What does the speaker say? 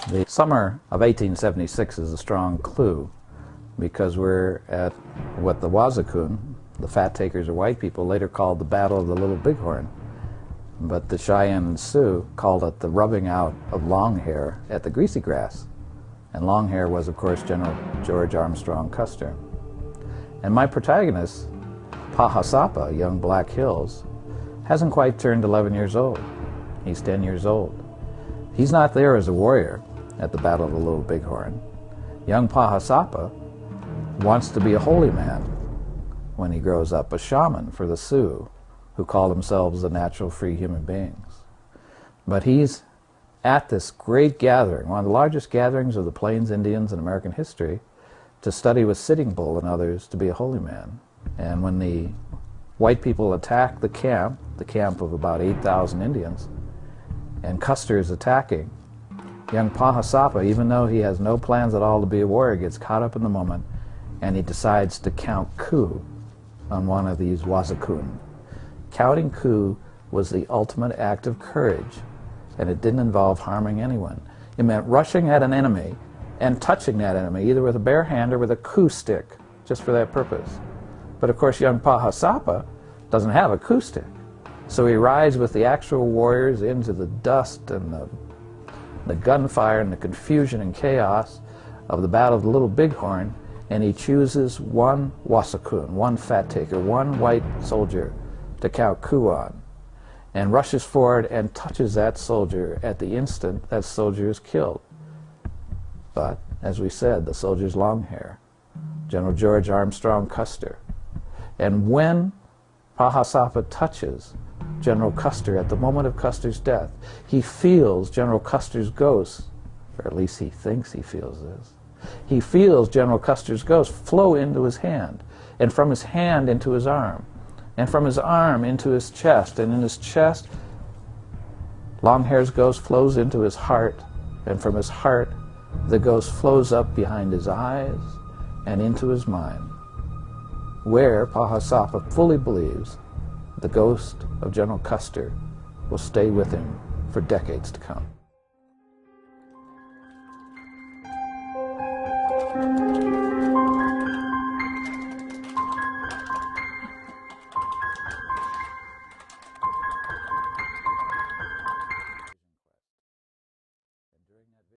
The summer of 1876 is a strong clue because we're at what the Wasakun, the fat takers or white people, later called the Battle of the Little Bighorn. But the Cheyenne and Sioux called it the rubbing out of long hair at the greasy grass. And long hair was, of course, General George Armstrong Custer. And my protagonist, Paha Sapa, young Black Hills, hasn't quite turned 11 years old. He's 10 years old. He's not there as a warrior at the Battle of the Little Bighorn. Young Paha Sapa wants to be a holy man when he grows up, a shaman for the Sioux, who call themselves the natural free human beings. But he's at this great gathering, one of the largest gatherings of the Plains Indians in American history, to study with Sitting Bull and others to be a holy man. And when the white people attack the camp of about 8,000 Indians, and Custer is attacking, young Paha Sapa, even though he has no plans at all to be a warrior, gets caught up in the moment, and he decides to count coup on one of these Wasakun. Counting coup was the ultimate act of courage, and it didn't involve harming anyone. It meant rushing at an enemy and touching that enemy, either with a bare hand or with a coup stick, just for that purpose. But of course, young Paha Sapa doesn't have a coup stick. So he rides with the actual warriors into the dust and the gunfire and the confusion and chaos of the Battle of the Little Bighorn, and he chooses one Wasakun, one fat taker, one white soldier to count coup on, and rushes forward and touches that soldier at the instant that soldier is killed. But, as we said, the soldier's long hair, General George Armstrong Custer. And when Paha Sapa touches General Custer at the moment of Custer's death, he feels General Custer's ghost, or at least he thinks he feels this. He feels General Custer's ghost flow into his hand, and from his hand into his arm, and from his arm into his chest, and in his chest, Longhair's ghost flows into his heart, and from his heart, the ghost flows up behind his eyes and into his mind, where Paha Sapa fully believes the ghost of General Custer will stay with him for decades to come.